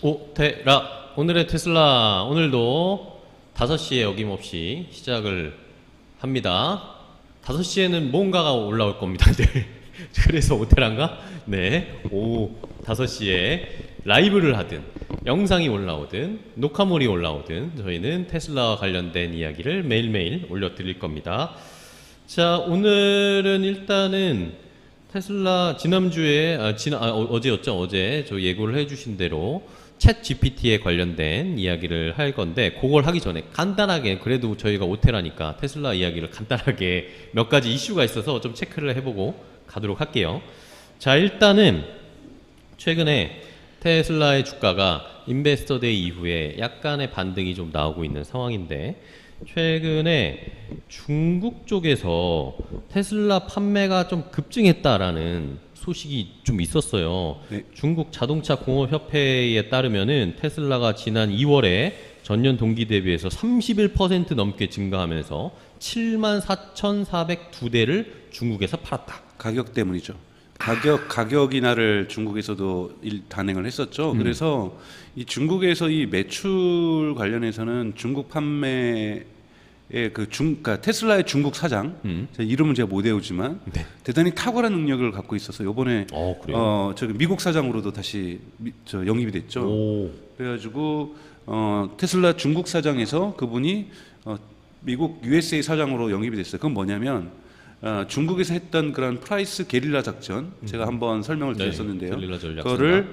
오테라 오늘의 테슬라 오늘도 5시에 어김없이 시작을 합니다. 5시에는 뭔가가 올라올 겁니다. 네. 그래서 오테라인가? 네. 오후 5시에 라이브를 하든 영상이 올라오든 녹화물이 올라오든 저희는 테슬라와 관련된 이야기를 매일매일 올려드릴 겁니다. 자, 오늘은 일단은 테슬라 지난주에 어제였죠. 어제 저 예고를 해주신 대로 챗 GPT에 관련된 이야기를 할 건데 그걸 하기 전에 간단하게 그래도 저희가 오테라니까 테슬라 이야기를 간단하게 몇 가지 이슈가 있어서 좀 체크를 해보고 가도록 할게요. 자, 일단은 최근에 테슬라의 주가가 인베스터 데이 이후에 약간의 반등이 좀 나오고 있는 상황인데 최근에 중국 쪽에서 테슬라 판매가 좀 급증했다라는 소식이 좀 있었어요. 네. 중국 자동차 공업협회에 따르면은 테슬라가 지난 2월에 전년 동기 대비해서 31% 넘게 증가하면서 74,402대를 중국에서 팔았다. 가격 때문이죠. 가격 인하를 중국에서도 단행을 했었죠. 그래서 이 중국에서 이 매출 관련해서는 중국 판매의 그러니까 테슬라의 중국 사장, 이름은 제가 못 외우지만 네. 대단히 탁월한 능력을 갖고 있어서 이번에 그래요? 저기 미국 사장으로도 다시 영입이 됐죠. 오. 그래가지고 테슬라 중국 사장에서 그분이 미국 USA 사장으로 영입이 됐어요. 그건 뭐냐면 중국에서 했던 그런 프라이스 게릴라 작전 제가 한번 설명을 드렸었는데요. 게릴라 전략 그거를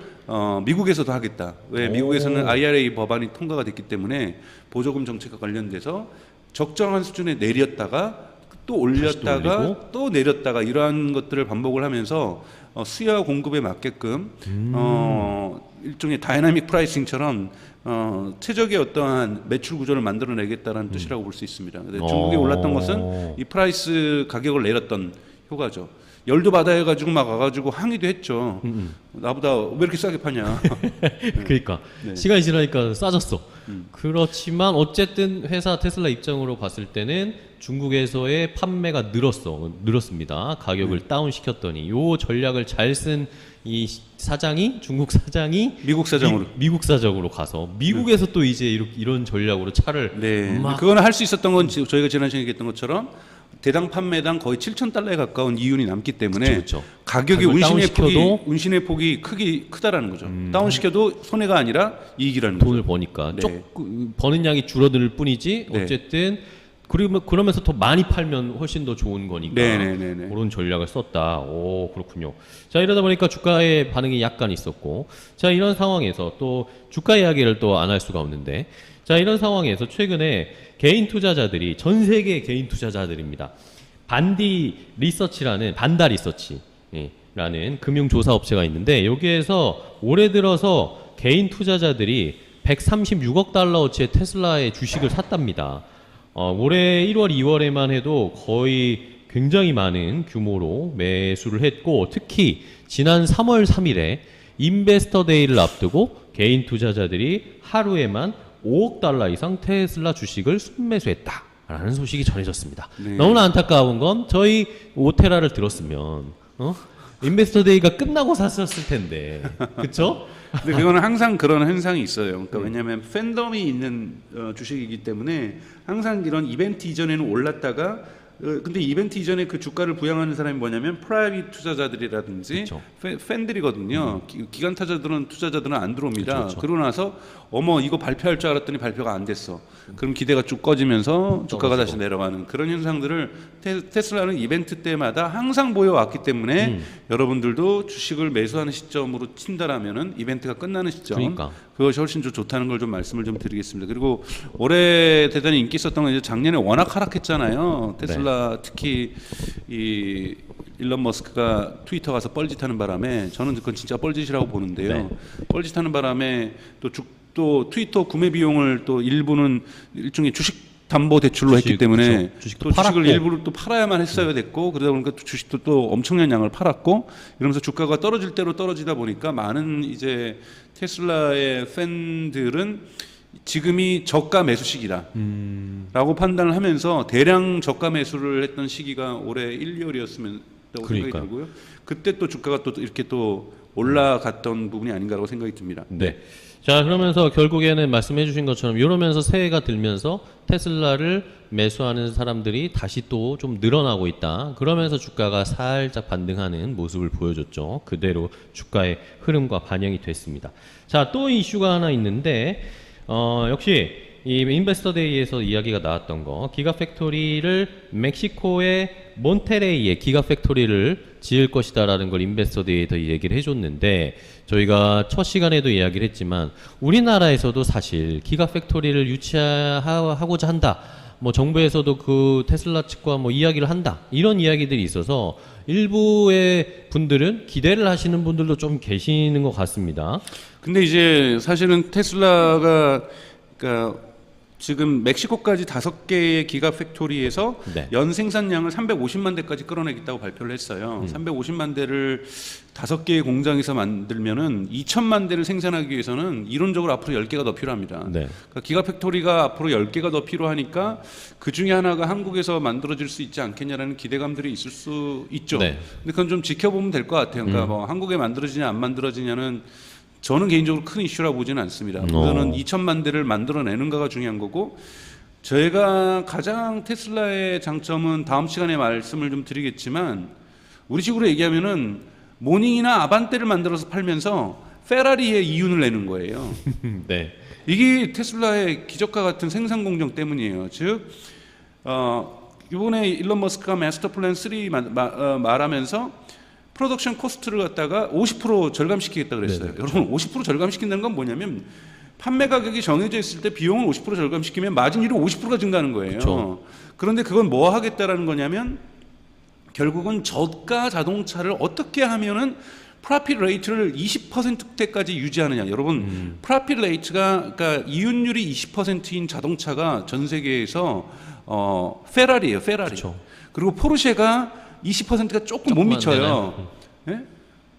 미국에서도 하겠다. 왜 미국에서는 IRA 법안이 통과가 됐기 때문에 보조금 정책과 관련돼서 적정한 수준에 내렸다가 또 올렸다가 또 내렸다가 이러한 것들을 반복을 하면서 수요와 공급에 맞게끔 일종의 다이나믹 프라이싱처럼 최적의 어떠한 매출 구조를 만들어내겠다라는 뜻이라고 볼 수 있습니다. 근데 중국에 올랐던 것은 이 프라이스 가격을 내렸던 효과죠. 열도 받아가지고 막 와가지고 항의도 했죠. 나보다 왜 이렇게 싸게 파냐. 그러니까 네. 시간이 지나니까 싸졌어. 그렇지만 어쨌든 회사 테슬라 입장으로 봤을 때는 중국에서의 판매가 늘었습니다. 가격을 다운시켰더니 요 전략을 잘 쓴 이 사장이 중국 사장이 미국 사장으로 미국 사장으로 가서 미국에서 또 이제 이런 전략으로 차를 네. 막 그거는 할 수 있었던 건 저희가 지난 시간에 얘기했던 것처럼 대당 판매당 거의 7,000달러에 가까운 이윤이 남기 때문에 그쵸. 가격의 운신의 폭이 크다라는 거죠. 다운시켜도 손해가 아니라 이익이라는 거죠. 돈을 버니까 네. 버는 양이 줄어들 뿐이지 네. 어쨌든 그러면서 더 많이 팔면 훨씬 더 좋은 거니까 네네네네. 그런 전략을 썼다. 오, 그렇군요. 자, 이러다 보니까 주가의 반응이 약간 있었고, 자, 이런 상황에서 또 주가 이야기를 또 안 할 수가 없는데, 자, 이런 상황에서 최근에 개인 투자자들이 전 세계 개인 투자자들입니다. 반다 리서치라는 금융 조사 업체가 있는데 여기에서 올해 들어서 개인 투자자들이 136억 달러어치의 테슬라의 주식을 샀답니다. 올해 1월, 2월에만 해도 거의 굉장히 많은 규모로 매수를 했고 특히 지난 3월 3일에 인베스터 데이를 앞두고 개인 투자자들이 하루에만 5억 달러 이상 테슬라 주식을 순매수했다라는 소식이 전해졌습니다. 네. 너무나 안타까운 건 저희 오테라를 들었으면 인베스터 데이가 끝나고 샀었을 텐데 그쵸? 근데 그거는 항상 그런 현상이 있어요. 그러니까 왜냐하면 팬덤이 있는 주식이기 때문에 항상 이런 이벤트 이전에는 올랐다가 근데 이벤트 이전에 그 주가를 부양하는 사람이 뭐냐면 프라이빗 투자자들이라든지 팬들이거든요. 기관 투자자들은 안 들어옵니다. 그쵸. 그러고 나서 어머 이거 발표할 줄 알았더니 발표가 안 됐어. 그럼 기대가 쭉 꺼지면서 주가가 다시 내려가는 그런 현상들을 테슬라는 이벤트 때마다 항상 보여왔기 때문에 여러분들도 주식을 매수하는 시점으로 친다라면은 이벤트가 끝나는 시점 그러니까. 그것이 훨씬 더 좋다는 걸 좀 말씀을 좀 드리겠습니다. 그리고 올해 대단히 인기 있었던 건 이제 작년에 워낙 하락했잖아요. 테슬라 특히 이 일론 머스크가 트위터 가서 뻘짓하는 바람에 저는 그건 진짜 뻘짓이라고 보는데요. 네. 뻘짓하는 바람에 또 트위터 구매 비용을 또 일부는 일종의 주식 담보 대출로 했기 때문에 주식도 또 팔았고. 주식을 일부를 또 팔아야만 했어야 됐고 그러다 보니까 또 주식도 또 엄청난 양을 팔았고 이러면서 주가가 떨어질 대로 떨어지다 보니까 많은 이제 테슬라의 팬들은 지금이 저가 매수 시기다라고 판단을 하면서 대량 저가 매수를 했던 시기가 올해 1, 2월이었으면 생각이 그러니까요. 들고요. 그때 또 주가가 또 이렇게 또 올라갔던 부분이 아닌가라고 생각이 듭니다. 네. 자, 그러면서 결국에는 말씀해 주신 것처럼 이러면서 새해가 들면서 테슬라를 매수하는 사람들이 다시 또 좀 늘어나고 있다. 그러면서 주가가 살짝 반등하는 모습을 보여줬죠. 그대로 주가의 흐름과 반영이 됐습니다. 자, 또 이슈가 하나 있는데 역시 이 인베스터데이에서 이야기가 나왔던 거, 기가팩토리를 멕시코의 몬테레이에 기가팩토리를 지을 것이다라는 걸 인베스터데이에서 얘기를 해줬는데, 저희가 첫 시간에도 이야기를 했지만 우리나라에서도 사실 기가팩토리를 유치하고자 한다, 뭐 정부에서도 그 테슬라 측과 뭐 이야기를 한다, 이런 이야기들이 있어서 일부의 분들은 기대를 하시는 분들도 좀 계시는 것 같습니다. 근데 이제 사실은 테슬라가 그러니까 지금 멕시코까지 5개의 기가팩토리에서 네. 연 생산량을 350만 대까지 끌어내겠다고 발표를 했어요. 350만 대를 5개의 공장에서 만들면은 2천만 대를 생산하기 위해서는 이론적으로 앞으로 10개가 더 필요합니다. 네. 그러니까 기가팩토리가 앞으로 10개가 더 필요하니까 그 중에 하나가 한국에서 만들어질 수 있지 않겠냐라는 기대감들이 있을 수 있죠. 네. 근데 그건 좀 지켜보면 될 것 같아요. 그러니까 뭐 한국에 만들어지냐 안 만들어지냐는 저는 개인적으로 큰 이슈라고 보지는 않습니다. 우선은 2천만 대를 만들어내는가가 중요한 거고, 저희가 가장 테슬라의 장점은 다음 시간에 말씀을 좀 드리겠지만, 우리 식으로 얘기하면은 모닝이나 아반떼를 만들어서 팔면서 페라리의 이윤을 내는 거예요. 네. 이게 테슬라의 기적과 같은 생산 공정 때문이에요. 즉, 이번에 일론 머스크가 마스터 플랜 3 말하면서 프로덕션 코스트를 갖다가 50% 절감시키겠다 그랬어요. 네, 여러분 50% 절감시킨다는 건 뭐냐면 판매 가격이 정해져 있을 때 비용을 50% 절감시키면 마진율이 50%가 증가하는 거예요. 그쵸. 그런데 그건 뭐 하겠다라는 거냐면 결국은 저가 자동차를 어떻게 하면은 프라핏 레이트를 20%대까지 유지하느냐. 여러분 프라핏 레이트가 그러니까 이윤율이 20%인 자동차가 전 세계에서 페라리예요. 페라리. 그쵸. 그리고 포르쉐가 20%가 조금 못 미쳐요. 예?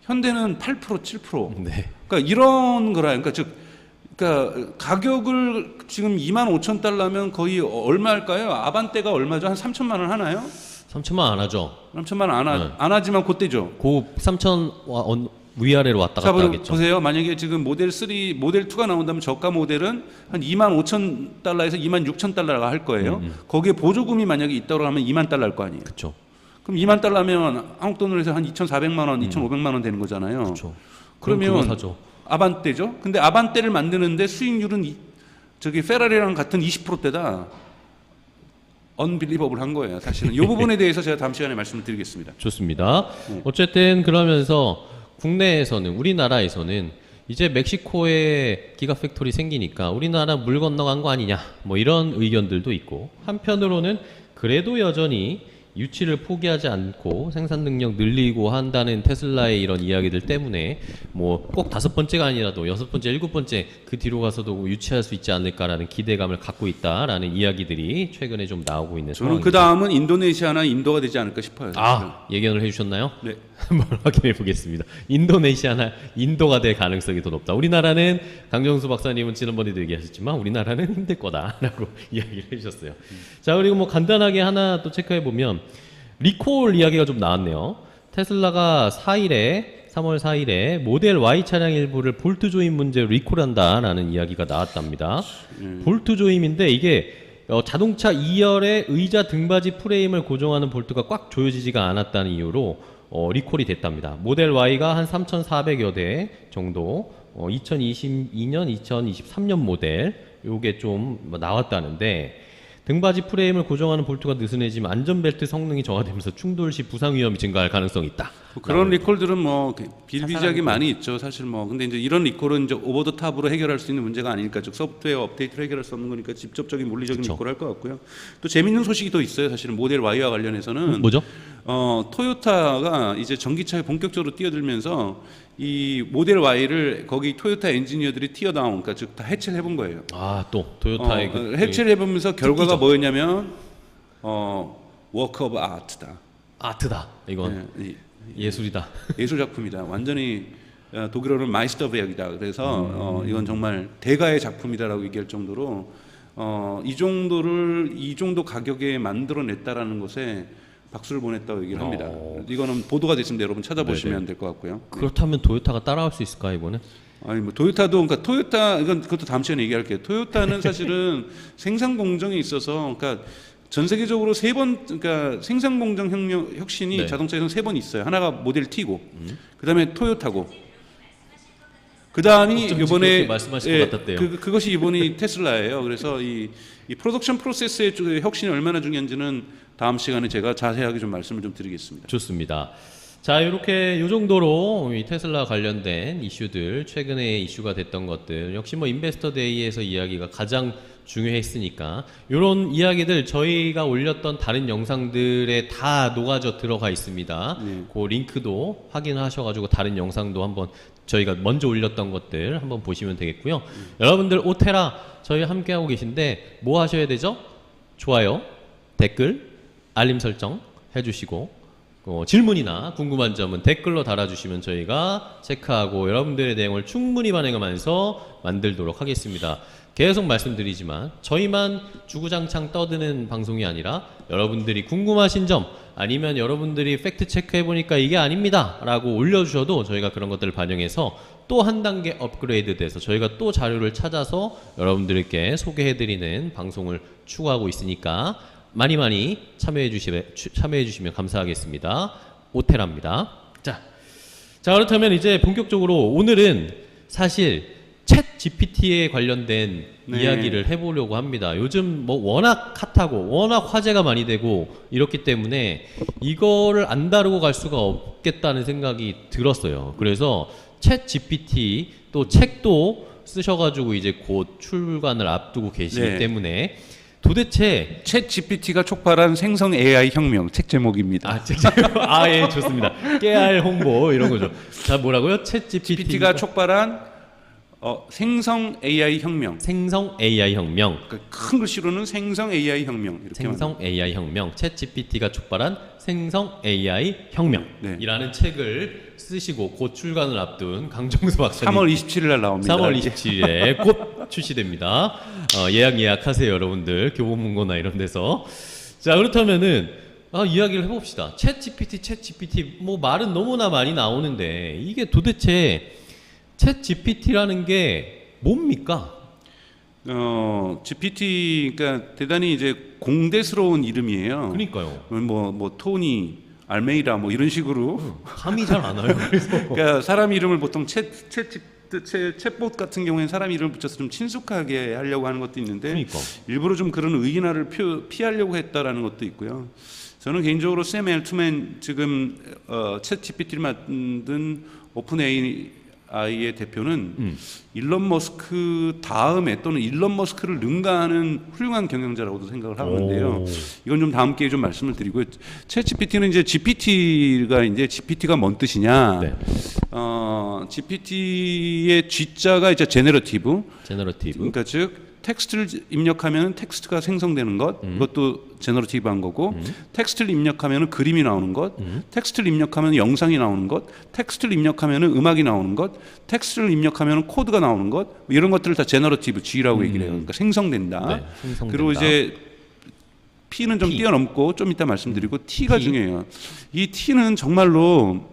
현대는 8% 7%. 네. 그러니까 이런 거라. 그러니까 가격을 지금 25,000달러면 거의 얼마일까요? 아반떼가 얼마죠? 한 3천만 원 하나요? 3천만 안 하죠. 3천만 원 안 하지만 그때죠. 고 3천 위아래로 왔다 갔다 하겠죠. 보세요. 만약에 지금 모델 3, 모델 2가 나온다면 저가 모델은 한 25,000달러에서 26,000달러가 할 거예요. 거기에 보조금이 만약에 있다고 하면 2만 달러일 거 아니에요. 그렇죠. 그럼 2만 달러면 한국 돈으로 해서 한 2,400만 원, 2,500만 원 되는 거잖아요. 그렇죠. 그러면 사죠. 아반떼죠. 근데 아반떼를 만드는데 수익률은 저기 페라리랑 같은 20%대다. 언빌리버블한 거예요. 사실은 이 부분에 대해서 제가 다음 시간에 말씀을 드리겠습니다. 좋습니다. 어쨌든 그러면서 국내에서는, 우리나라에서는 이제 멕시코에 기가팩토리 생기니까 우리나라 물 건너간 거 아니냐, 뭐 이런 의견들도 있고, 한편으로는 그래도 여전히 유치를 포기하지 않고 생산 능력 늘리고 한다는 테슬라의 이런 이야기들 때문에 뭐 꼭 5번째가 아니라도 6번째, 7번째 그 뒤로 가서도 유치할 수 있지 않을까라는 기대감을 갖고 있다라는 이야기들이 최근에 좀 나오고 있는 저는 상황입니다. 그 다음은 인도네시아나 인도가 되지 않을까 싶어요. 예견을 해주셨나요? 네. 한번 확인해 보겠습니다. 인도네시아나 인도가 될 가능성이 더 높다. 우리나라는, 강정수 박사님은 지난번에도 얘기하셨지만 우리나라는 힘들 거다라고 이야기를 해주셨어요. 자, 그리고 뭐 간단하게 하나 또 체크해 보면 리콜 이야기가 좀 나왔네요. 테슬라가 3월 4일에 모델 Y 차량 일부를 볼트 조임 문제로 리콜한다라는 이야기가 나왔답니다. 볼트 조임인데 이게 자동차 2열의 의자 등받이 프레임을 고정하는 볼트가 꽉 조여지지가 않았다는 이유로 리콜이 됐답니다. 모델 Y가 한 3,400여 대 정도 2022년, 2023년 모델 요게 좀 나왔다는데, 등받이 프레임을 고정하는 볼트가 느슨해지면 안전벨트 성능이 저하되면서 충돌 시 부상 위험이 증가할 가능성이 있다. 그런 리콜들은 뭐 비일비재하게 많이 있죠. 사실 뭐 근데 이제 이런 리콜은 이제 오버 더 탑으로 해결할 수 있는 문제가 아니니까, 즉 소프트웨어 업데이트를 해결할 수 없는 거니까 직접적인 물리적인 리콜을 할 것 같고요. 또 재밌는 소식이 또 있어요. 사실은 모델 Y와 관련해서는 뭐죠? 토요타가 이제 전기차에 본격적으로 뛰어들면서 이 모델 Y를 거기 토요타 엔지니어들이 티어다운, 그러니까 즉 다 해체를 해본 거예요. 또 토요타의 해체를 해보면서 결과가 뭐였냐면 워크 오브 아트다. 아트다. 이건 예술이다. 예술 작품이다. 완전히 독일어는 마이스터베역이다. 그래서 이건 정말 대가의 작품이다라고 얘기할 정도로 이 정도 가격에 만들어냈다라는 것에 박수를 보냈다고 얘기를 합니다. 이거는 보도가 됐습니다. 여러분 찾아보시면 될 것 같고요. 그렇다면 도요타가 따라올 수 있을까 이번에? 아니 뭐 도요타도 그러니까 토요타 이건 그것도 다음 시간에 얘기할게요. 토요타는 사실은 생산 공정에 있어서 그러니까 전 세계적으로 3번 그러니까 생산 공정 혁신이 네. 자동차에서는 3번 있어요. 하나가 모델 T고 그다음에 토요타고 그다음이 어쩐지 이번에 그렇게 말씀하실 것 같았대요. 그것이 이번이 테슬라예요. 그래서 이 프로덕션 프로세스의 혁신이 얼마나 중요한지는 다음 시간에 제가 자세하게 좀 말씀을 좀 드리겠습니다. 좋습니다. 자, 이렇게 요 정도로 이 테슬라 관련된 이슈들, 최근에 이슈가 됐던 것들, 역시 뭐 인베스터 데이에서 이야기가 가장 중요했으니까 이런 이야기들 저희가 올렸던 다른 영상들에 다 녹아져 들어가 있습니다. 그 링크도 확인하셔가지고 다른 영상도 한번 저희가 먼저 올렸던 것들 한번 보시면 되겠고요. 여러분들 오테라 저희 함께하고 계신데 뭐 하셔야 되죠? 좋아요, 댓글, 알림 설정 해주시고 질문이나 궁금한 점은 댓글로 달아주시면 저희가 체크하고 여러분들의 내용을 충분히 반영하면서 만들도록 하겠습니다. 계속 말씀드리지만 저희만 주구장창 떠드는 방송이 아니라 여러분들이 궁금하신 점 아니면 여러분들이 팩트 체크해보니까 이게 아닙니다 라고 올려주셔도 저희가 그런 것들을 반영해서 또 한 단계 업그레이드 돼서 저희가 또 자료를 찾아서 여러분들께 소개해드리는 방송을 추구하고 있으니까 많이 참여해 주시면 감사하겠습니다. 오테라입니다. 자, 그렇다면 이제 본격적으로 오늘은 사실 챗 GPT에 관련된 이야기를 해보려고 합니다. 요즘 뭐 워낙 핫하고 워낙 화제가 많이 되고 이렇기 때문에 이거를 안 다루고 갈 수가 없겠다는 생각이 들었어요. 그래서 챗 GPT 또 책도 쓰셔가지고 이제 곧 출간을 앞두고 계시기 때문에 도대체 챗 GPT가 촉발한 생성 AI 혁명 책 제목입니다. 예, 좋습니다. 깨알 홍보 이런 거죠. 자, 뭐라고요? 챗 GPT가 촉발한 생성 AI 혁명. 생성 AI 혁명. 그러니까 큰 글씨로는 생성 AI 혁명 이렇게 생성 AI 혁명. 챗 GPT가 촉발한 생성 AI 혁명이라는 책을 쓰시고 곧 출간을 앞둔 강정수 박사님. 3월 27일 날 나옵니다. 3월 27일에 곧 출시됩니다. 예약하세요, 여러분들. 교보문고나 이런 데서. 자, 그렇다면은 이야기를 해봅시다. 챗 GPT 뭐 말은 너무나 많이 나오는데 이게 도대체 챗 GPT라는 게 뭡니까? GPT 그러니까 대단히 이제 공대스러운 이름이에요. 그러니까요. 뭐 토니, 알메이다 뭐 이런 식으로 감이 잘 안 와요. 그러니까 사람 이름을 보통 챗봇 같은 경우에는 사람 이름을 붙여서 좀 친숙하게 하려고 하는 것도 있는데 그러니까. 일부러 좀 그런 의인화를 피하려고 했다라는 것도 있고요. 저는 개인적으로 샘 엘트맨 지금 챗 GPT를 만든 오픈 AI의 대표는 일론 머스크 다음에 또는 일론 머스크를 능가하는 훌륭한 경영자라고도 생각을 하는데요. 이건 좀 다음 기회에 좀 말씀을 드리고요. 챗 GPT는 이제 GPT가 뭔 뜻이냐? 네. GPT의 G자가 이제 제너러티브. 그러니까 즉 텍스트를 입력하면 텍스트가 생성되는 것, 그것도 제너러티브한 거고, 텍스트를 입력하면 그림이 나오는 것, 텍스트를 입력하면 영상이 나오는 것, 텍스트를 입력하면 음악이 나오는 것, 텍스트를 입력하면 코드가 나오는 것, 이런 것들을 다 제너러티브 G라고 얘기를 해요. 그러니까 생성된다. 그리고 이제 P는 좀 뛰어넘고 좀 이따 말씀드리고 T가 중요해요. 이 T는 정말로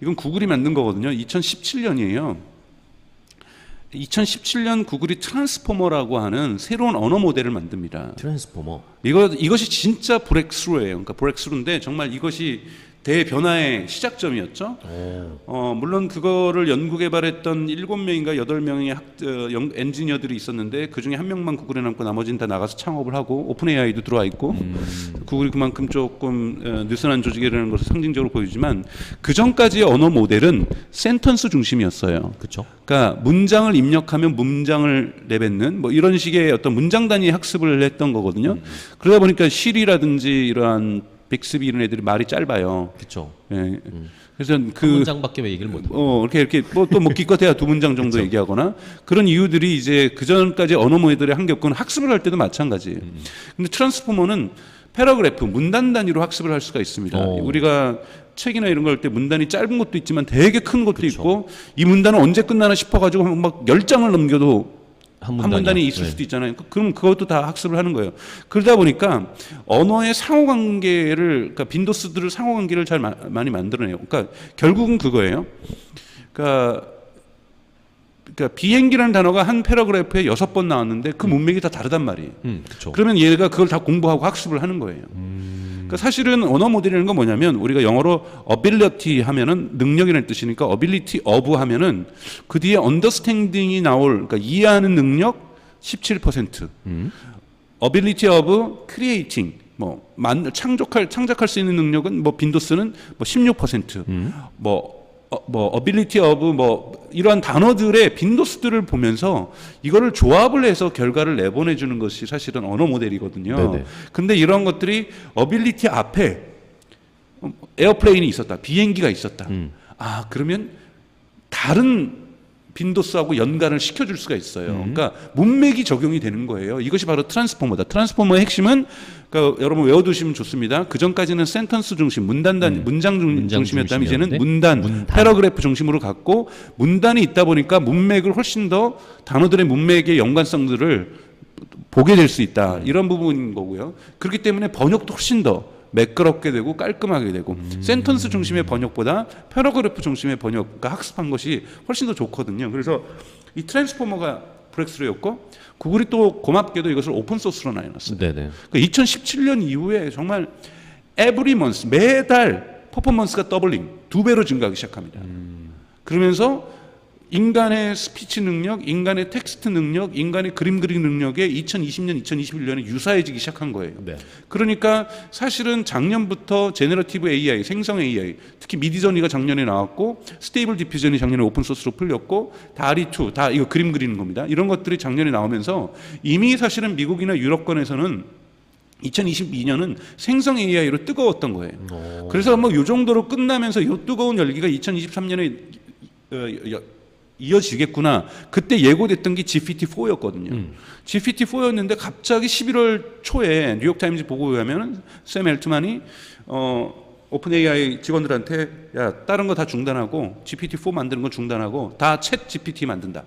이건 구글이 만든 거거든요. 2017년이에요. 2017년 구글이 트랜스포머라고 하는 새로운 언어 모델을 만듭니다. 트랜스포머. 이것이 진짜 브렉스루예요. 그러니까 브렉스루인데 정말 이것이 대변화의 시작점이었죠. 물론 그거를 연구 개발했던 7명인가 8명의 엔지니어들이 있었는데 그중에 한 명만 구글에 남고 나머지는 다 나가서 창업을 하고 오픈 AI도 들어와 있고 구글이 그만큼 조금 느슨한 조직이라는 것을 상징적으로 보여주지만 그 전까지의 언어 모델은 센턴스 중심이었어요. 그렇죠. 그러니까 문장을 입력하면 문장을 내뱉는 뭐 이런 식의 어떤 문장 단위 학습을 했던 거거든요. 그러다 보니까 실이라든지 이러한 빅스비 이런 애들이 말이 짧아요. 그렇죠. 예. 그래서 한 문장밖에 얘기를 못 해요. 이렇게 또 뭐 기껏해야 2문장 정도 그쵸. 얘기하거나 그런 이유들이 이제 그 전까지 언어 모델의 한계였고 학습을 할 때도 마찬가지예요. 근데 트랜스포머는 패러그래프 문단 단위로 학습을 할 수가 있습니다. 우리가 책이나 이런 거 할 때 문단이 짧은 것도 있지만 되게 큰 것도 있고 이 문단은 언제 끝나나 싶어가지고 막 10장을 넘겨도 한 한 문단이 있을 네. 수도 있잖아요. 그럼 그것도 다 학습을 하는 거예요. 그러다 보니까 언어의 상호관계를, 그러니까 빈도수들을 상호관계를 잘 많이 만들어내요. 그러니까 결국은 그거예요. 그러니까 비행기라는 단어가 한 패러그래프에 6번 나왔는데 그 문맥이 다 다르단 말이에요. 그렇죠. 그러면 얘가 그걸 다 공부하고 학습을 하는 거예요. 그러니까 사실은 언어 모델이라는 건 뭐냐면 우리가 영어로 ability 하면은 능력이라는 뜻이니까 ability of 하면은 그 뒤에 understanding이 나올, 그러니까 이해하는 능력 17%, ability of creating 뭐 창작할 수 있는 능력은 뭐 빈도수는 뭐 16%, 뭐 ability of 뭐 이러한 단어들의 빈도수들을 보면서 이거를 조합을 해서 결과를 내보내 주는 것이 사실은 언어 모델이거든요. 네네. 근데 이런 것들이 ability 앞에 에어플레인이 있었다, 비행기가 있었다. 아, 그러면 다른 빈도수하고 연관을 시켜줄 수가 있어요. 그러니까 문맥이 적용이 되는 거예요. 이것이 바로 트랜스포머다. 트랜스포머의 핵심은, 그러니까 여러분 외워두시면 좋습니다. 그 전까지는 센턴스 중심, 문장 중심이었다면 이제는 문단, 패러그래프 중심으로 갔고, 문단이 있다 보니까 문맥을 훨씬 더 단어들의 문맥의 연관성들을 보게 될 수 있다. 이런 부분인 거고요. 그렇기 때문에 번역도 훨씬 더 매끄럽게 되고 깔끔하게 되고 센턴스 중심의 번역보다 패러그래프 중심의 번역, 그러니까 학습한 것이 훨씬 더 좋거든요. 그래서 이 트랜스포머가 브렉스루였고 구글이 또 고맙게도 이것을 오픈 소스로 내놨어요. 네네. 그러니까 2017년 이후에 정말 every month, 매달 퍼포먼스가 더블링, 2배로 증가하기 시작합니다. 그러면서 인간의 스피치 능력, 인간의 텍스트 능력, 인간의 그림 그리기 능력에 2020년, 2021년에 유사해지기 시작한 거예요. 네. 그러니까 사실은 작년부터 제너러티브 AI, 생성 AI, 특히 미디저니가 작년에 나왔고 스테이블 디퓨전이 작년에 오픈 소스로 풀렸고 다리2, 다 이거 그림 그리는 겁니다. 이런 것들이 작년에 나오면서 이미 사실은 미국이나 유럽권에서는 2022년은 생성 AI로 뜨거웠던 거예요. 그래서 뭐 이 정도로 끝나면서 이 뜨거운 열기가 2023년에 이어지겠구나. 그때 예고됐던 게 GPT-4였거든요. GPT-4였는데 갑자기 11월 초에 뉴욕타임즈 보고에 하면 샘 엘트만이 오픈 AI 직원들한테 야, 다른 거 다 중단하고 GPT-4 만드는 거 중단하고 다 챗 GPT 만든다.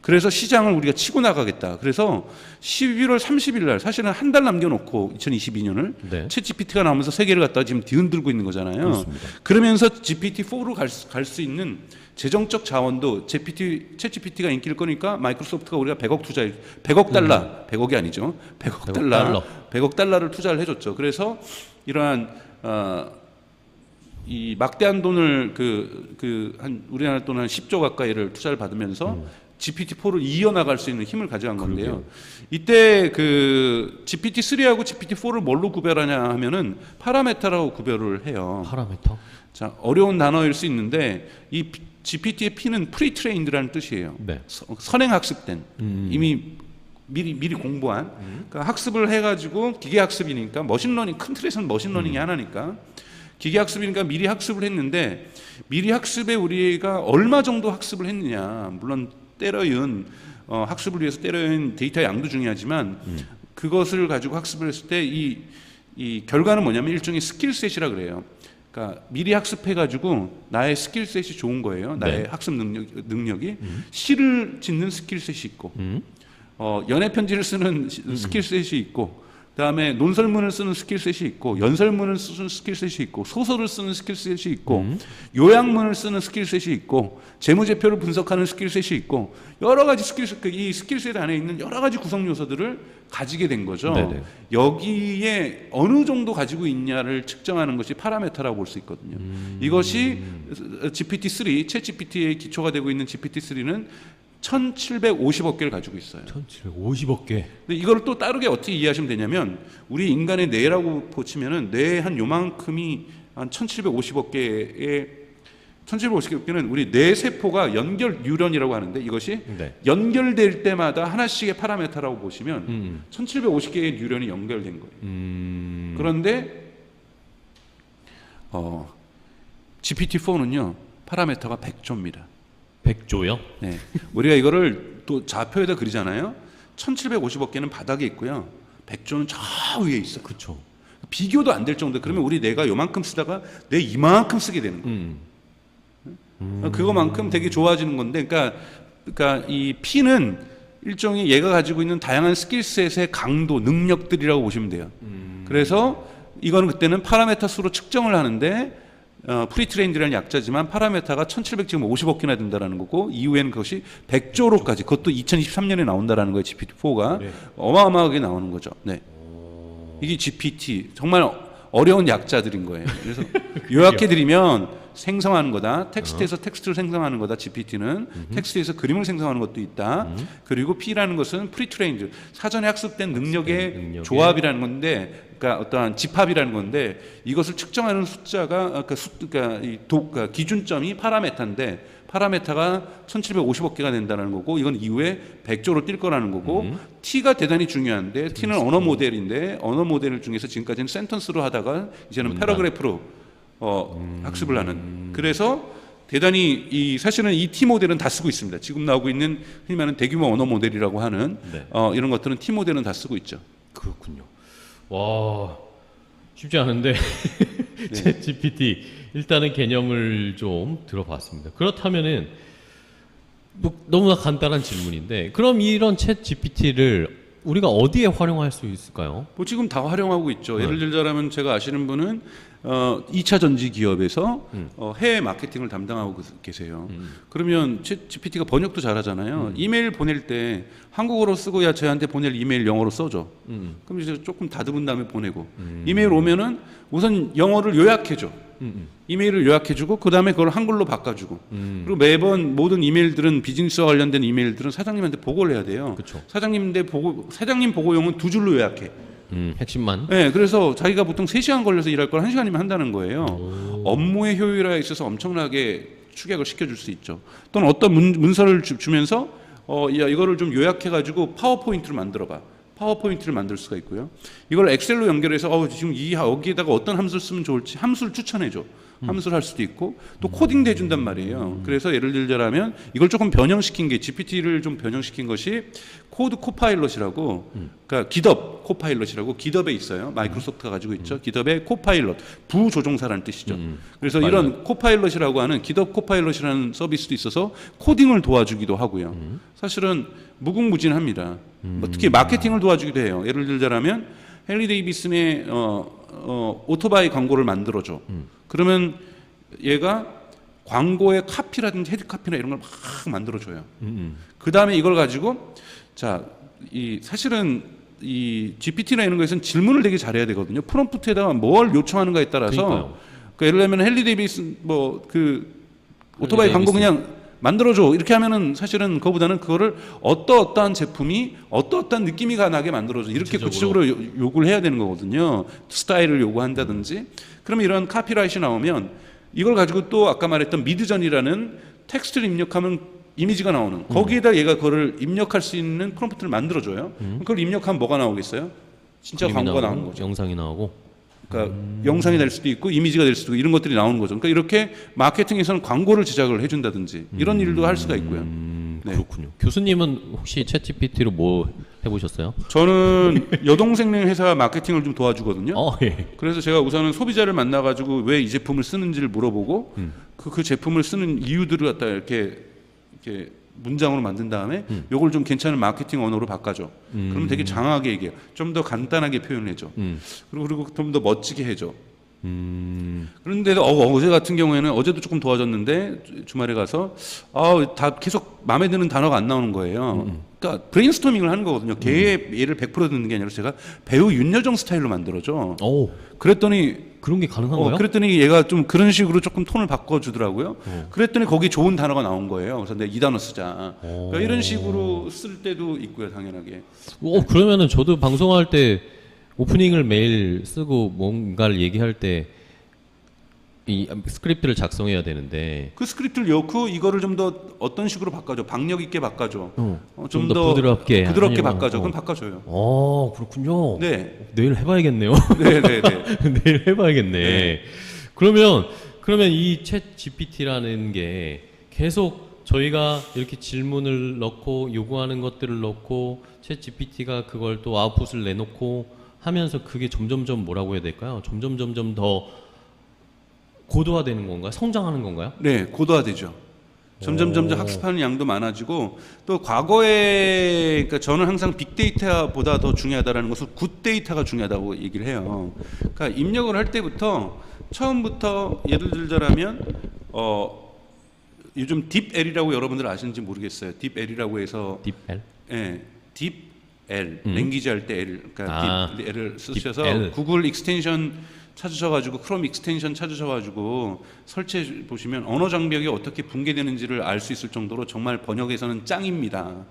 그래서 시장을 우리가 치고 나가겠다. 그래서 11월 30일 날 사실은 한 달 남겨놓고 2022년을 네. 챗 GPT가 나오면서 세계를 갖다가 지금 뒤흔들고 있는 거잖아요. 그렇습니다. 그러면서 GPT-4로 갈 수 있는 재정적 자원도 챗 GPT가 인기를 끄니까 마이크로소프트가 우리가 100억 달러, 100억이 아니죠. 100억 달러를 투자를 해줬죠. 그래서 이러한 이 막대한 돈을 한 우리나라 돈 한 10조 가까이를 투자를 받으면서 GPT-4를 이어나갈 수 있는 힘을 가져간 건데요. 이때 그 GPT-3하고 GPT-4를 뭘로 구별하냐 하면은 파라메타라고 구별을 해요. 파라메터? 자, 어려운 단어일 수 있는데 이 GPT의 P는 프리트레인드라는 뜻이에요. 네. 선행 학습된, 이미 미리 공부한. 그러니까 학습을 해가지고 기계 학습이니까 머신러닝, 큰 틀에서는 머신러닝이 하나니까 기계 학습이니까 미리 학습을 했는데 미리 학습에 우리가 얼마 정도 학습을 했느냐. 물론 때려은 학습을 위해서 때려은 데이터의 양도 중요하지만 그것을 가지고 학습을 했을 때 이 결과는 뭐냐면 일종의 스킬셋이라 그래요. 그러니까 미리 학습해가지고 나의 스킬셋이 좋은 거예요. 나의 학습 능력이 시를 짓는 스킬셋이 있고 연애 편지를 쓰는 스킬셋이 있고 그다음에 논설문을 쓰는 스킬셋이 있고 연설문을 쓰는 스킬셋이 있고 소설을 쓰는 스킬셋이 있고 요약문을 쓰는 스킬셋이 있고 재무제표를 분석하는 스킬셋이 있고 여러 가지 이 스킬셋 안에 있는 여러 가지 구성 요소들을 가지게 된 거죠. 네네. 여기에 어느 정도 가지고 있냐를 측정하는 것이 파라메타라고 볼 수 있거든요. 이것이 GPT-3, 챗 GPT의 기초가 되고 있는 GPT-3는 1750억 개를 가지고 있어요. 1750억 개. 근데 이걸 또 다르게 어떻게 이해하시면 되냐면 우리 인간의 뇌라고 보치면은 뇌 한 요만큼이 한 1750억 개의 1750억 개는 우리 뇌 세포가 연결 뉴런이라고 하는데 이것이 연결될 때마다 하나씩의 파라메타라고 보시면 1750개의 뉴런이 연결된 거예요. 그런데 GPT-4는요 파라메타가 100조입니다. 100조요? 네. 우리가 이거를 또 좌표에다 그리잖아요. 1750억 개는 바닥에 있고요. 100조는 저 위에 있어요. 그렇죠. 비교도 안 될 정도. 그러면 우리 뇌가 요만큼 쓰다가 뇌 이만큼 쓰게 되는 거예요. 그거만큼 되게 좋아지는 건데, 그러니까 이 P는 일종의 얘가 가지고 있는 다양한 스킬셋의 강도, 능력들이라고 보시면 돼요. 그래서 이거는 그때는 파라메타 수로 측정을 하는데 프리트레인드라는 약자지만 파라메타가 1750억 개나 된다라는 거고 이후에는 그것이 100조로까지 그것도 2023년에 나온다라는 거예요. GPT-4가 네. 어마어마하게 나오는 거죠. 네. 이게 GPT 정말 어려운 약자들인 거예요. 그래서 요약해드리면 생성하는 거다. 텍스트에서 텍스트를 생성하는 거다. GPT는 텍스트에서 그림을 생성하는 것도 있다. 그리고 P라는 것은 프리트레인드 사전에 학습된 능력의 조합이라는 건데, 그러니까 어떠한 집합이라는 건데 이것을 측정하는 숫자가 그러니까 기준점이 파라메타인데 파라메타가 1750억 개가 된다는 거고 이건 이후에 100조로 뛸 거라는 거고 T가 대단히 중요한데 T는 언어 모델인데 언어 모델 중에서 지금까지는 센턴스로 하다가 이제는 패러그래프로 학습을 하는 그래서 대단히 사실은 이 T 모델은 다 쓰고 있습니다. 지금 나오고 있는 흔히 말하는 대규모 언어 모델이라고 하는 네. 이런 것들은 T 모델은 다 쓰고 있죠. 그렇군요. 와 쉽지 않은데 챗 GPT 일단은 개념을 좀 들어봤습니다. 그렇다면은 뭐 너무나 간단한 질문인데 그럼 이런 챗 GPT를 우리가 어디에 활용할 수 있을까요? 뭐 지금 다 활용하고 있죠. 예를 들자면 제가 아시는 분은 2차 전지 기업에서 해외 마케팅을 담당하고 계세요. 그러면 GPT가 번역도 잘하잖아요. 이메일 보낼 때 한국어로 쓰고 야 저한테 보낼 이메일 영어로 써줘. 그럼 이제 조금 다듬은 다음에 보내고 이메일 오면은 우선 영어를 요약해줘. 이메일을 요약해주고 그 다음에 그걸 한글로 바꿔주고 그리고 매번 모든 이메일들은 비즈니스와 관련된 이메일들은 사장님한테 보고를 해야 돼요. 그쵸. 사장님 보고용은 2줄로 요약해. 핵심만. 네, 그래서 자기가 보통 3시간 걸려서 일할 걸 1시간이면 한다는 거예요. 업무의 효율화에 있어서 엄청나게 축약을 시켜줄 수 있죠. 또는 어떤 문서를 주면서 야 이거를 좀 요약해가지고 파워포인트를 만들어봐. 파워포인트를 만들 수가 있고요. 이걸 엑셀로 연결해서 지금 여기에다가 어떤 함수를 쓰면 좋을지 함수를 추천해줘. 함수를 할 수도 있고 또 코딩도 해준단 말이에요. 그래서 예를 들자면 이걸 조금 변형시킨 게 GPT를 좀 변형시킨 것이 코드 코파일럿이라고 그러니까 기덥 코파일럿이라고 기덥에 있어요. 마이크로소프트가 가지고 있죠. 기덥의 코파일럿 부조종사라는 뜻이죠. 그래서 이런 코파일럿이라고 하는 기덥 코파일럿이라는 서비스도 있어서 코딩을 도와주기도 하고요. 사실은 무궁무진합니다. 특히 마케팅을 도와주기도 해요. 예를 들자면 헨리 데이비슨의 오토바이 광고를 만들어줘. 그러면 얘가 광고의 카피라든지 헤드카피나 이런 걸 막 만들어줘요. 그 다음에 이걸 가지고 사실은 이 GPT나 이런 거에서는 질문을 되게 잘해야 되거든요. 프롬프트에다가 뭘 요청하는가에 따라서 그러니까 예를 들면 헨리 데이비슨 오토바이 광고 그냥 만들어줘 이렇게 하면은 사실은 그거보다는 그거를 어떠한 제품이 어떠한 느낌이 나게 만들어줘 이렇게 구체적으로 요구를 해야 되는 거거든요. 스타일을 요구한다든지 그러면 이런 카피라이트가 나오면 이걸 가지고 또 아까 말했던 미드전이라는 텍스트를 입력하면 이미지가 나오는 거기에다 얘가 그거를 입력할 수 있는 프롬프트를 만들어줘요. 그걸 입력하면 뭐가 나오겠어요? 진짜 광고가 나오는 거죠. 영상이 나오고 그러니까 영상이 될 수도 있고 이미지가 될 수도 있고 이런 것들이 나오는 거죠. 그러니까 이렇게 마케팅에서는 광고를 제작을 해준다든지 이런 일도 할 수가 있고요. 네. 그렇군요. 교수님은 혹시 챗GPT로 뭐 해보셨어요? 저는 여동생 회사 마케팅을 좀 도와주거든요. 예. 그래서 제가 우선은 소비자를 만나가지고 왜 이 제품을 쓰는지를 물어보고 그 제품을 쓰는 이유들을 갖다 이렇게 문장으로 만든 다음에 요걸 좀 괜찮은 마케팅 언어로 바꿔줘. 그러면 되게 장하게 얘기해요. 좀 더 간단하게 표현해줘. 그리고 좀 더 멋지게 해줘. 그런데 어제 같은 경우에는 어제도 조금 도와줬는데 주말에 가서 다 계속 마음에 드는 단어가 안 나오는 거예요. 그러니까 브레인스토밍을 하는 거거든요. 걔의 예를 100% 듣는 게 아니라 제가 배우 윤여정 스타일로 만들어줘. 그랬더니 그런 게 가능한가요? 그랬더니 얘가 좀 그런 식으로 조금 톤을 바꿔주더라고요. 그랬더니 거기 좋은 단어가 나온 거예요. 그래서 내가 이 단어 쓰자. 그러니까 이런 식으로 쓸 때도 있고요, 당연하게. 그러면은 저도 방송할 때 오프닝을 매일 쓰고 뭔가를 얘기할 때 이 스크립트를 작성해야 되는데 그 스크립트를 넣고 이거를 좀 더 어떤 식으로 바꿔줘. 박력 있게 바꿔줘. 좀 더 부드럽게 바꿔줘. 그럼 바꿔줘요. 그렇군요. 네. 내일 해봐야겠네요. 네. 내일 해봐야겠네. 네. 그러면 이 챗 GPT라는 게 계속 저희가 이렇게 질문을 넣고 요구하는 것들을 넣고 챗 GPT가 그걸 또 아웃풋을 내놓고 하면서 그게 점점점 뭐라고 해야 될까요? 점점 더 고도화되는 건가요? 성장하는 건가요? 네, 고도화되죠. 점점 학습하는 양도 많아지고 또 과거에 그러니까 저는 항상 빅데이터보다 더 중요하다라는 것은 굿데이터가 중요하다고 얘기를 해요. 그러니까 입력을 할 때부터 처음부터 예를 들자면 요즘 딥L이라고 여러분들 아시는지 모르겠어요. 딥L이라고 해서 딥L? 예, 딥L 랭귀지 할 때 L 그러니까 딥L을 쓰셔서 딥L. 구글 익스텐션 찾으셔가지고 크롬 익스텐션 찾으셔가지고 설치해 보시면 언어 장벽이 어떻게 붕괴되는지를 알 수 있을 정도로 정말 번역에서는 짱입니다.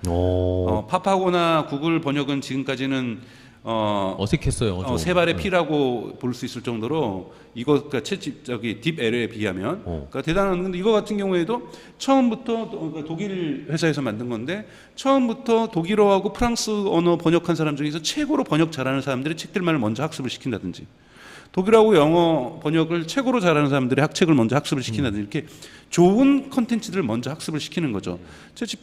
팝하고나 구글 번역은 지금까지는 어색했어요. 좀. 세 발의 피라고 볼 수 있을 정도로 이거 그러니까 딥L에 비하면 그러니까 대단한. 근데 이거 같은 경우에도 처음부터 그러니까 독일 회사에서 만든 건데 처음부터 독일어하고 프랑스 언어 번역한 사람 중에서 최고로 번역 잘하는 사람들이 책들만을 먼저 학습을 시킨다든지 독일하고 영어 번역을 최고로 잘하는 사람들이 책을 먼저 학습을 시킨다든지 이렇게 좋은 컨텐츠들을 먼저 학습을 시키는 거죠.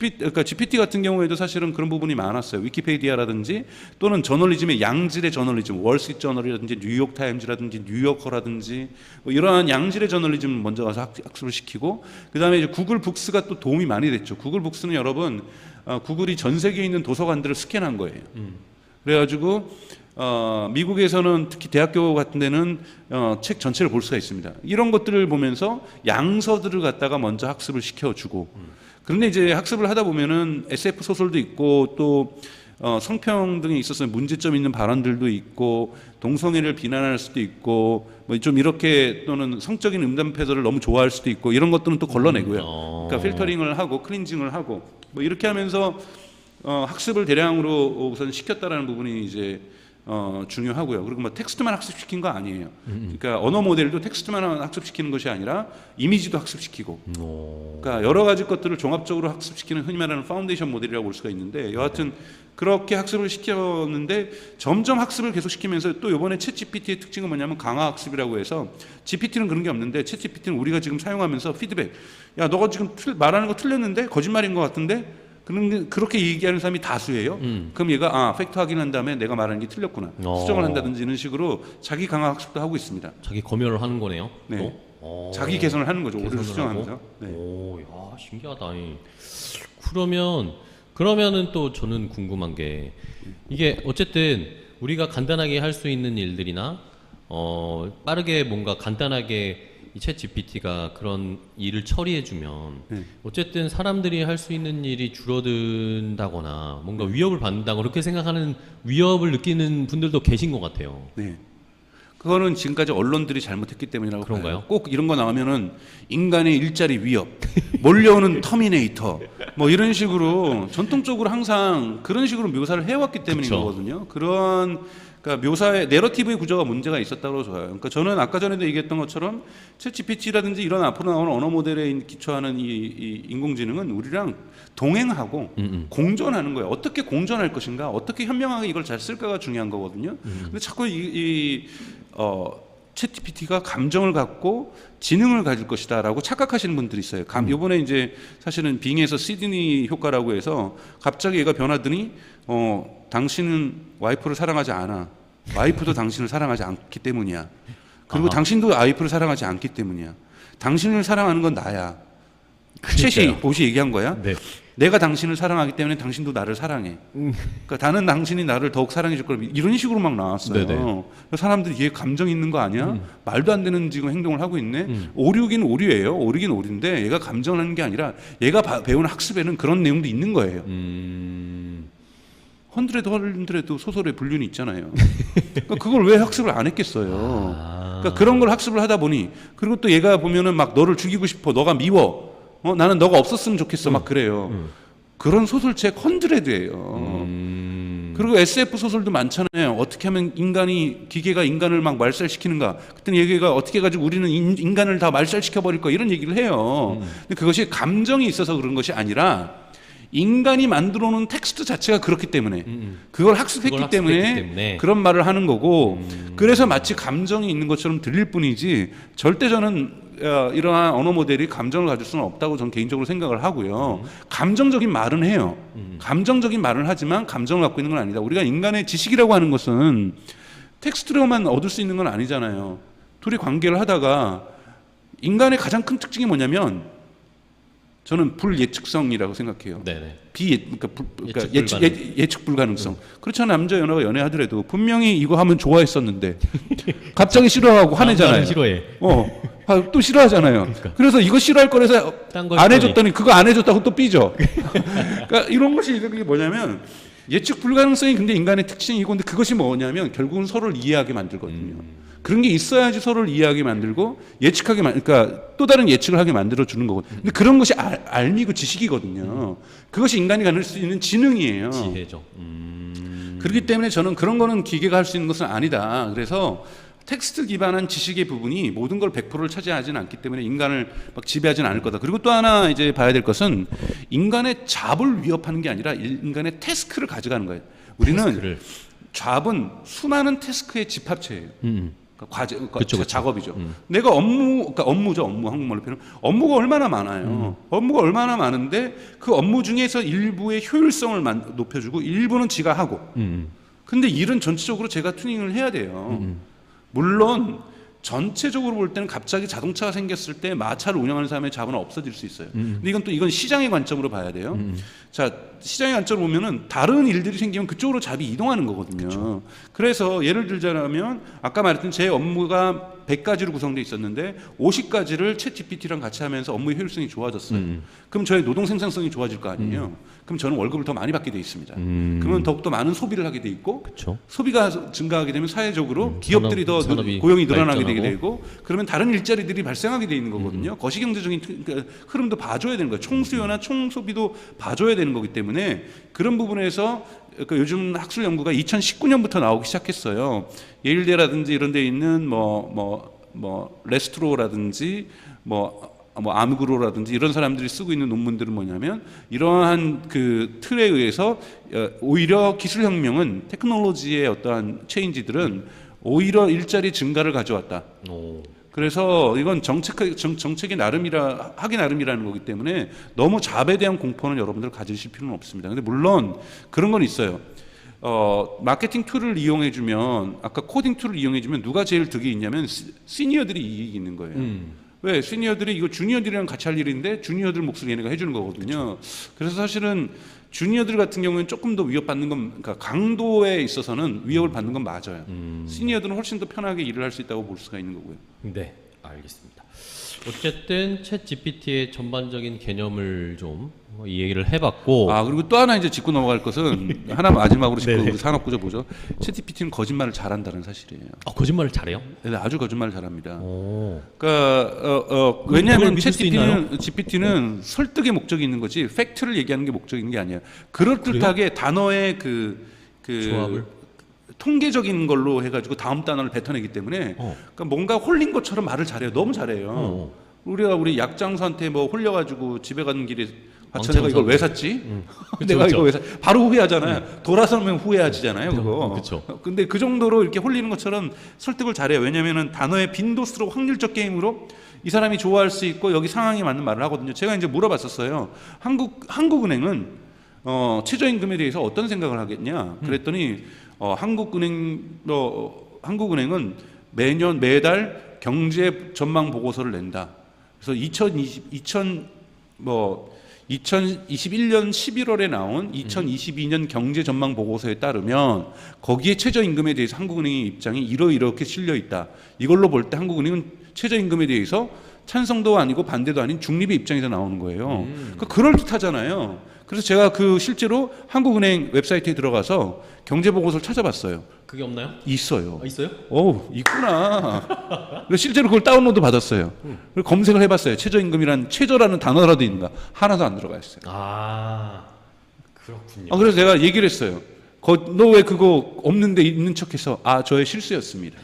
그러니까 GPT 같은 경우에도 사실은 그런 부분이 많았어요. 위키페디아라든지 또는 저널리즘의 양질의 저널리즘, 월스트리트 저널이라든지 뉴욕타임즈라든지 뉴요커라든지 뭐 이러한 양질의 저널리즘을 먼저 가서 학습을 시키고 그다음에 이제 구글 북스가 또 도움이 많이 됐죠. 구글 북스는 여러분 구글이 전 세계에 있는 도서관들을 스캔한 거예요. 그래가지고 미국에서는 특히 대학교 같은 데는 책 전체를 볼 수가 있습니다. 이런 것들을 보면서 양서들을 갖다가 먼저 학습을 시켜주고 그런데 이제 학습을 하다 보면은 SF 소설도 있고 또 성평등에 있어서 문제점 있는 발언들도 있고 동성애를 비난할 수도 있고 뭐 좀 이렇게 또는 성적인 음담 패널을 너무 좋아할 수도 있고 이런 것들은 또 걸러내고요. 그러니까 필터링을 하고 클린징을 하고 뭐 이렇게 하면서 학습을 대량으로 우선 시켰다라는 부분이 이제 중요하고요. 그리고 뭐 텍스트만 학습시킨 거 아니에요. 그러니까 언어 모델도 텍스트만 학습시키는 것이 아니라 이미지도 학습시키고, 그러니까 여러 가지 것들을 종합적으로 학습시키는 흔히 말하는 파운데이션 모델이라고 볼 수가 있는데 여하튼 그렇게 학습을 시켰는데 점점 학습을 계속 시키면서 또 이번에 챗GPT의 특징은 뭐냐면 강화 학습이라고 해서 GPT는 그런 게 없는데 챗GPT는 우리가 지금 사용하면서 피드백, 야 너가 지금 말하는 거 틀렸는데 거짓말인 것 같은데. 그렇게 얘기하는 사람이 다수예요. 그럼 얘가 팩트 확인한 다음에 내가 말하는 게 틀렸구나 수정을 한다든지 이런 식으로 자기 강화 학습도 하고 있습니다. 자기 검열을 하는 거네요. 네. 자기 개선을 하는 거죠. 오류를 수정하면서. 네. 오, 야, 신기하다. 그러면은 또 저는 궁금한 게 이게 어쨌든 우리가 간단하게 할 수 있는 일들이나 빠르게 뭔가 간단하게 이 챗 GPT가 그런 일을 처리해주면 어쨌든 사람들이 할 수 있는 일이 줄어든다거나 뭔가 위협을 받는다고 그렇게 생각하는 위협을 느끼는 분들도 계신 것 같아요. 네. 그거는 지금까지 언론들이 잘못했기 때문이라고 그런가요? 봐요. 꼭 이런 거 나오면은 인간의 일자리 위협, 몰려오는 터미네이터, 뭐 이런 식으로 전통적으로 항상 그런 식으로 묘사를 해왔기 때문인 그쵸. 거거든요. 그러니까 묘사의 내러티브의 구조가 문제가 있었다고 봐요. 그러니까 저는 아까 전에도 얘기했던 것처럼 챗GPT라든지 이런 앞으로 나오는 언어 모델에 기초하는 이 인공지능은 우리랑 동행하고 공존하는 거예요. 어떻게 공존할 것인가, 어떻게 현명하게 이걸 잘 쓸까가 중요한 거거든요. 근데 자꾸 챗GPT가 감정을 갖고 지능을 가질 것이다라고 착각하시는 분들이 있어요. 이번에 이제 사실은 빙에서 시드니 효과라고 해서 갑자기 얘가 변하더니 당신은 와이프를 사랑하지 않아. 와이프도 당신을 사랑하지 않기 때문이야. 그리고 당신도 와이프를 사랑하지 않기 때문이야. 당신을 사랑하는 건 나야. 챗이 보시 얘기한 거야. 네. 내가 당신을 사랑하기 때문에 당신도 나를 사랑해. 그러니까 나는 당신이 나를 더욱 사랑해 줄 거라 이런 식으로 막 나왔어요. 네네. 사람들이 얘 감정 있는 거 아니야? 말도 안 되는 지금 행동을 하고 있네. 오류긴 오류예요. 오류긴 오류인데 얘가 감정을 하는 게 아니라 얘가 배운 학습에는 그런 내용도 있는 거예요. 헌드레드 소설의 분류는 있잖아요. 그러니까 그걸 왜 학습을 안 했겠어요. 그러니까 그런 걸 학습을 하다 보니 그리고 또 얘가 보면은 막 너를 죽이고 싶어, 너가 미워. 나는 너가 없었으면 좋겠어. 막 그래요. 그런 소설책 헌드레드예요. 그리고 SF 소설도 많잖아요. 어떻게 하면 기계가 인간을 막 말살시키는가. 그때는 얘기가 어떻게 해가지고 우리는 인간을 다 말살시켜 버릴 거 이런 얘기를 해요. 근데 그것이 감정이 있어서 그런 것이 아니라 인간이 만들어 놓은 텍스트 자체가 그렇기 때문에 그걸 학습했기 때문에 그런 말을 하는 거고 그래서 마치 감정이 있는 것처럼 들릴 뿐이지 절대 저는 이러한 언어 모델이 감정을 가질 수는 없다고 저는 개인적으로 생각을 하고요. 감정적인 말은 해요. 감정적인 말은 하지만 감정을 갖고 있는 건 아니다. 우리가 인간의 지식이라고 하는 것은 텍스트로만 얻을 수 있는 건 아니잖아요. 둘이 관계를 하다가 인간의 가장 큰 특징이 뭐냐면 저는 불예측성이라고 생각해요. 네네. 그러니까 예측 불가능성. 그렇잖아요. 남자 연하가 연애하더라도 분명히 이거 하면 좋아했었는데 갑자기 싫어하고 화내잖아요. 싫어해. 또 싫어하잖아요. 그래서 이거 싫어할 거라서 안 해줬더니 그거 안 해줬다고 또 삐져. 그러니까 이런 것이 이게 뭐냐면 예측 불가능성이 근데 인간의 특징이고, 근데 그것이 뭐냐면 결국은 서로를 이해하게 만들거든요. 그런 게 있어야지 서로를 이해하게 만들고 예측하게 그러니까 또 다른 예측을 하게 만들어 주는 거거든요. 근데 그런 것이 알미고 지식이거든요. 그것이 인간이 가질 수 있는 지능이에요. 지혜죠. 그렇기 때문에 저는 그런 거는 기계가 할 수 있는 것은 아니다. 그래서 텍스트 기반한 지식의 부분이 모든 걸 100%를 차지하지는 않기 때문에 인간을 막 지배하지는 않을 거다. 그리고 또 하나 이제 봐야 될 것은 인간의 잡을 위협하는 게 아니라 인간의 태스크를 가져가는 거예요. 우리는 잡은 수많은 태스크의 집합체예요. 그러니까 과제, 그쵸. 작업이죠. 내가 그러니까 업무죠. 한국말로 표현. 업무가 얼마나 많아요. 업무가 얼마나 많은데 그 업무 중에서 일부의 효율성을 높여주고 일부는 지가 하고. 근데 일은 전체적으로 제가 튜닝을 해야 돼요. 물론 전체적으로 볼 때는 갑자기 자동차가 생겼을 때 마차를 운영하는 사람의 자본은 없어질 수 있어요. 근데 이건 시장의 관점으로 봐야 돼요. 자, 시장의 관점으로 보면은 다른 일들이 생기면 그쪽으로 잡이 이동하는 거거든요. 그쵸. 그래서 예를 들자면 아까 말했던 제 업무가 100가지로 구성되어 있었는데 50가지를 챗 GPT랑 같이 하면서 업무의 효율성이 좋아졌어요. 그럼 저의 노동 생산성이 좋아질 거 아니에요. 그럼 저는 월급을 더 많이 받게 돼 있습니다. 그러면 더욱더 많은 소비를 하게 돼 있고, 그쵸. 소비가 증가하게 되면 사회적으로 기업들이 더 고용이 늘어나게 되게 되고, 그러면 다른 일자리들이 발생하게 돼 있는 거거든요. 거시경제적인 흐름도 봐줘야 되는 거예요. 총수요나 총소비도 봐줘야 되는 거기 때문에 그런 부분에서 그러니까 요즘 학술 연구가 2019년부터 나오기 시작했어요. 예일대라든지 이런 데 있는 레스트로라든지 아무그로라든지 이런 사람들이 쓰고 있는 논문들은 뭐냐면 이러한 그 틀에 의해서 오히려 기술혁명은 테크놀로지의 어떠한 체인지들은 오히려 일자리 증가를 가져왔다. 그래서 이건 정책이 하기 나름이라는 거기 때문에 너무 잡에 대한 공포는 여러분들 가지실 필요는 없습니다. 근데 물론 그런 건 있어요. 마케팅 툴을 이용해주면, 아까 코딩 툴을 이용해주면 누가 제일 득이 있냐면 시니어들이 이익이 있는 거예요. 왜? 시니어들이 이거 주니어들이랑 같이 할 일인데 주니어들 몫을 얘네가 해주는 거거든요. 그래서 사실은 주니어들 같은 경우에는 조금 더 위협받는 건, 그러니까 강도에 있어서는 위협을 받는 건 맞아요. 시니어들은 훨씬 더 편하게 일을 할 수 있다고 볼 수가 있는 거고요. 네, 알겠습니다. 어쨌든 챗 GPT의 전반적인 개념을 좀 이 얘기를 해봤고, 그리고 또 하나 이제 짚고 넘어갈 것은 하나 마지막으로 짚고 우리 산업구조 보죠. 챗 GPT는 거짓말을 잘한다는 사실이에요. 거짓말을 잘해요? 네, 아주 거짓말을 잘합니다. 그러니까 왜냐하면 챗 GPT는 설득의 목적이 있는 거지 팩트를 얘기하는 게 목적이 있는 게 아니에요. 그럴듯하게 단어의 그 조합을 통계적인 걸로 해가지고 다음 단어를 뱉어내기 때문에 그러니까 뭔가 홀린 것처럼 말을 잘해요. 너무 잘해요. 우리 약장수한테 홀려가지고 집에 가는 길에 내가 이걸 왜 샀지? 내가 이거 왜 바로 후회하잖아요. 돌아서면 후회하지잖아요. 그거. 그렇죠. 근데 그 정도로 이렇게 홀리는 것처럼 설득을 잘해요. 왜냐하면은 단어의 빈도수로 확률적 게임으로 이 사람이 좋아할 수 있고 여기 상황에 맞는 말을 하거든요. 제가 이제 물어봤었어요. 한국은행은 최저임금에 대해서 어떤 생각을 하겠냐? 그랬더니 한국은행은 매달 경제 전망 보고서를 낸다. 그래서 2021년 11월에 나온 2022년 경제 전망 보고서에 따르면 거기에 최저임금에 대해서 한국은행의 입장이 이렇게 실려 있다. 이걸로 볼 때 한국은행은 최저임금에 대해서 찬성도 아니고 반대도 아닌 중립의 입장에서 나오는 거예요. 그러니까 그럴듯하잖아요. 그래서 제가 실제로 한국은행 웹사이트에 들어가서 경제 보고서를 찾아봤어요. 그게 없나요? 있어요. 있어요? 있구나. 실제로 그걸 다운로드 받았어요. 그리고 검색을 해봤어요. 최저라는 단어라도 있는가? 하나도 안 들어가 있어요. 그렇군요. 그래서 내가 얘기를 했어요. 너 왜 그거 없는데 있는 척해서 저의 실수였습니다.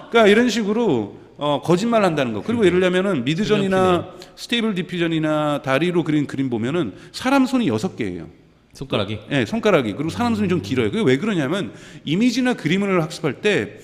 그러니까 이런 식으로 거짓말 한다는 거. 그리고 예를 들면은 미드전이나 스테이블 디퓨전이나 다리로 그린 그림 보면은 사람 손이 6개예요. 손가락이? 네, 손가락이. 그리고 사람 손이 좀 길어요. 그게 왜 그러냐면 이미지나 그림을 학습할 때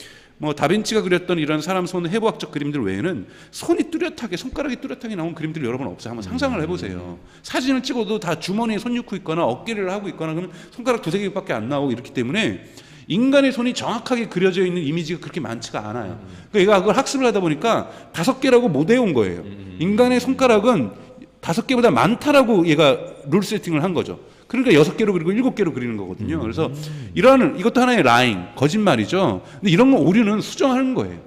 다빈치가 그렸던 이런 사람 손 해부학적 그림들 외에는 손가락이 뚜렷하게 나온 그림들 여러 번 없어요. 한번 상상을 해보세요. 사진을 찍어도 다 주머니에 손 넣고 있거나 어깨를 하고 있거나 그러면 손가락 2-3개밖에 안 나오고 이렇기 때문에 인간의 손이 정확하게 그려져 있는 이미지가 그렇게 많지가 않아요. 그러니까 얘가 그걸 학습을 하다 보니까 5개라고 못 외운 거예요. 인간의 손가락은 5개보다 많다라고 얘가 룰 세팅을 한 거죠. 그러니까 6개로 그리고 7개로 그리는 거거든요. 그래서 이것도 하나의 라인, 거짓말이죠. 근데 이런 거 오류는 수정하는 거예요.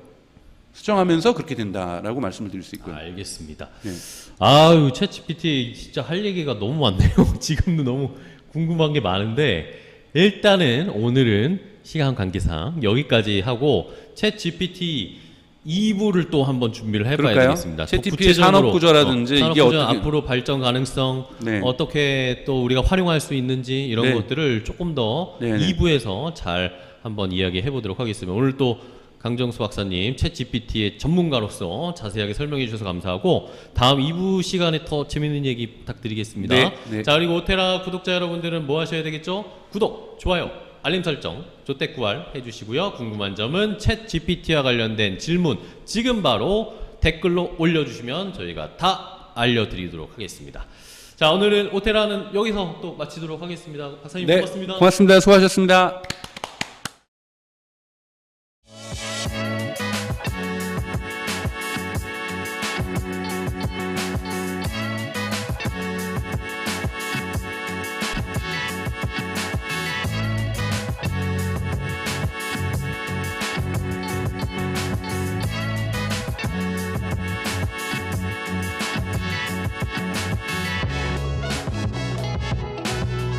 수정하면서 그렇게 된다라고 말씀을 드릴 수 있고요. 알겠습니다. 네. 아유, 챗GPT 진짜 할 얘기가 너무 많네요. 지금도 너무 궁금한 게 많은데 일단은 오늘은 시간 관계상 여기까지 하고 챗GPT 2부를 또 한번 준비를 해봐야 그럴까요? 되겠습니다. 챗GPT의 산업 구조라든지 산업 이게 구조 어떻게 앞으로 발전 가능성 네. 어떻게 또 우리가 활용할 수 있는지 이런 네. 것들을 조금 더 네, 네. 2부에서 잘 한번 이야기해 보도록 하겠습니다. 오늘 또 강정수 박사님 챗GPT의 전문가로서 자세하게 설명해 주셔서 감사하고 다음 2부 시간에 더 재밌는 얘기 부탁드리겠습니다. 네, 네. 자, 그리고 오테라 구독자 여러분들은 뭐 하셔야 되겠죠? 구독, 좋아요, 알림 설정, 조태구알 해주시고요. 궁금한 점은 챗GPT와 관련된 질문 지금 바로 댓글로 올려주시면 저희가 다 알려드리도록 하겠습니다. 자, 오늘은 오테라는 여기서 또 마치도록 하겠습니다. 박사님 네, 고맙습니다. 고맙습니다. 수고하셨습니다.